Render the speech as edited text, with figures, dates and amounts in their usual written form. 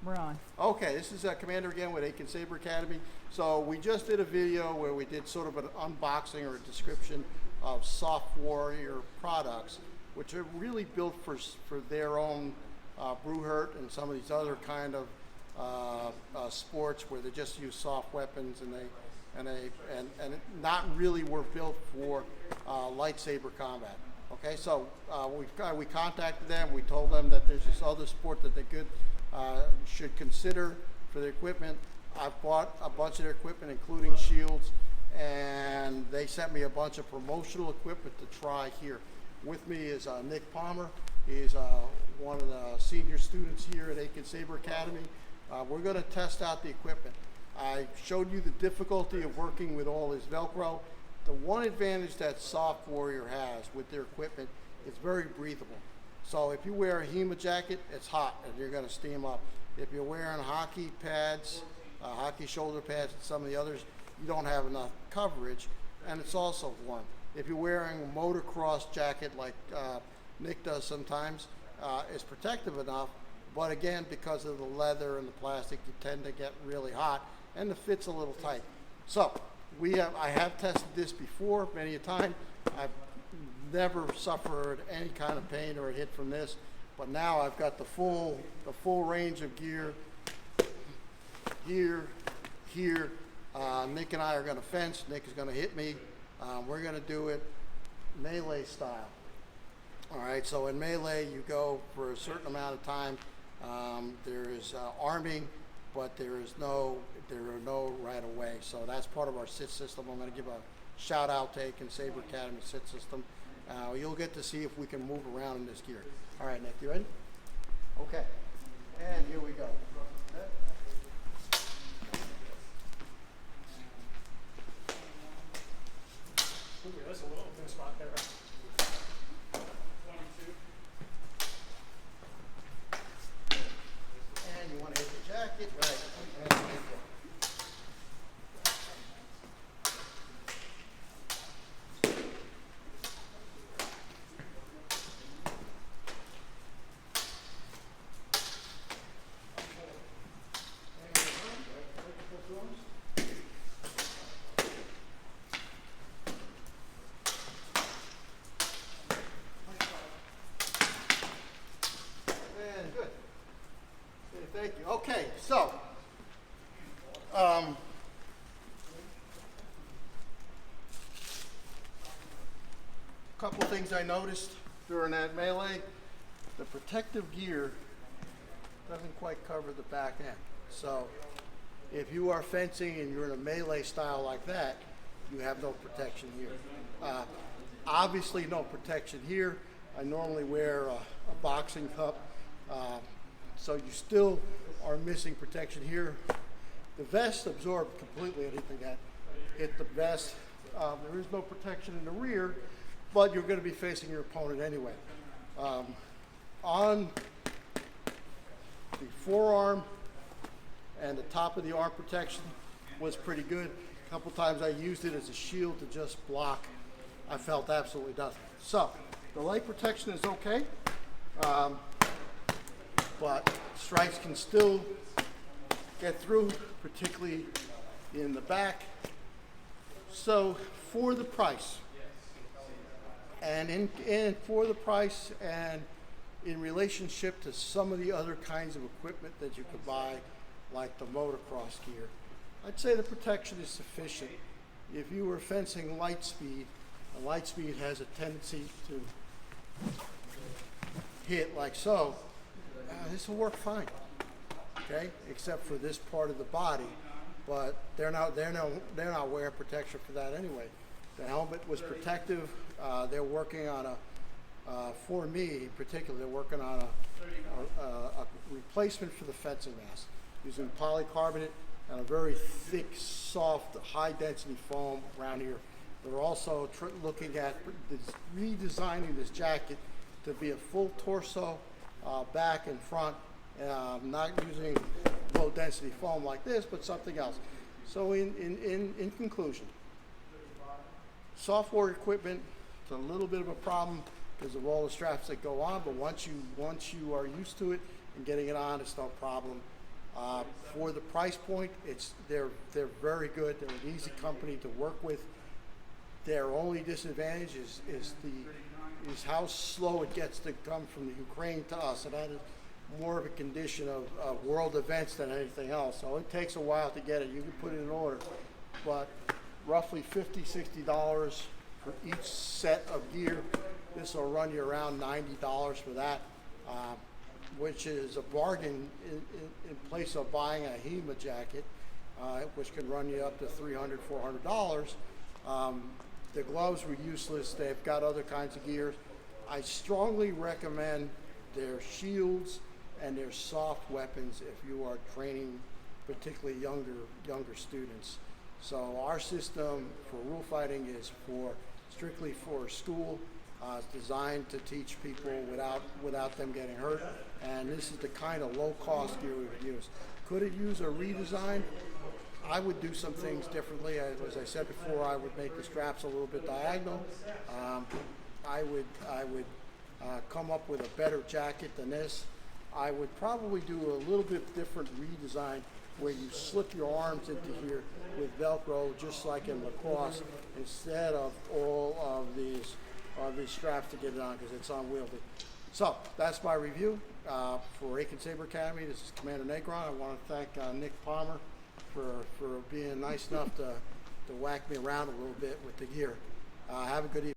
We're on. Okay, this is Commander again with Lightsaber Academy. So we just did a video where we did sort of an unboxing or a description of Soft Warrior products, which are really built for their own Brewhurt and some of these other kind of sports where they just use soft weapons and not really were built for lightsaber combat. Okay, so we contacted them. We told them that there's this other sport that they should consider for their equipment. I've bought a bunch of their equipment, including shields, and they sent me a bunch of promotional equipment to try here. With me is Nick Palmer. He's one of the senior students here at Lightsaber Academy. We're going to test out the equipment. I showed you the difficulty of working with all this Velcro. The one advantage that Soft Warrior has with their equipment is very breathable. So if you wear a HEMA jacket, it's hot and you're going to steam up. If you're wearing hockey pads, hockey shoulder pads, and some of the others, you don't have enough coverage, and it's also warm. If you're wearing a motocross jacket like Nick does sometimes, it's protective enough, but again, because of the leather and the plastic, you tend to get really hot, and the fit's a little tight. So I have tested this before many a time. I've never suffered any kind of pain or a hit from this, but now I've got the full range of gear here. Nick and I are going to fence. Nick is going to hit me. We're going to do it melee style. All right, so in melee you go for a certain amount of time. There is arming, but there are no right away. So that's part of our sit system. I'm going to give a shout out to Lightsaber Academy sit system. You'll get to see if we can move around in this gear. All right, Nick, you ready? Okay, and here we go. Ooh, that's a little thin spot there. 22. And you want to hit the jacket, right? And hit the good. Thank you. Okay, so couple things I noticed during that melee. The protective gear doesn't quite cover the back end. So if you are fencing and you're in a melee style like that, you have no protection here. Obviously no protection here. I normally wear a boxing cup. So you still are missing protection here. The vest absorbed completely anything that hit the vest. There is no protection in the rear, but you're going to be facing your opponent anyway. On the forearm and the top of the arm protection was pretty good. A couple times I used it as a shield to just block. I felt absolutely nothing. So the leg protection is okay. But strikes can still get through, particularly in the back. So for the price, and in relationship to some of the other kinds of equipment that you could buy, like the motocross gear, I'd say the protection is sufficient. If you were fencing light speed, and light speed has a tendency to hit like so, this will work fine, okay, except for this part of the body, but they're not wearing protection for that anyway. The helmet was protective. They're working on for me in particular, they're working on a replacement for the fencing mask using polycarbonate and a very thick, soft, high-density foam around here. They're also looking at redesigning this jacket to be a full torso, back and front, not using low density foam like this, but something else. So in conclusion, Soft Warrior equipment, it's a little bit of a problem because of all the straps that go on, but once you are used to it and getting it on, it's no problem. For the price point, they're very good. They're an easy company to work with. Their only disadvantage is how slow it gets to come from the Ukraine to us, and that is more of a condition of world events than anything else. So it takes a while to get it. You can put it in order, but roughly $50, $60 for each set of gear. This will run you around $90 for that, which is a bargain in place of buying a HEMA jacket, which can run you up to $300, $400. The gloves were useless. They've got other kinds of gears. I strongly recommend their shields and their soft weapons if you are training particularly younger students. So our system for rule fighting is strictly for school. It's designed to teach people without them getting hurt, and this is the kind of low-cost gear we would use. Could it use a redesign? I would do some things differently. As I said before, I would make the straps a little bit diagonal. I would come up with a better jacket than this. I would probably do a little bit different redesign where you slip your arms into here with Velcro, just like in lacrosse, instead of all of these straps to get it on, because it's unwieldy. So that's my review for Aiken Saber Academy. This is Commander Negron. I want to thank Nick Palmer for being nice enough to whack me around a little bit with the gear. Have a good evening.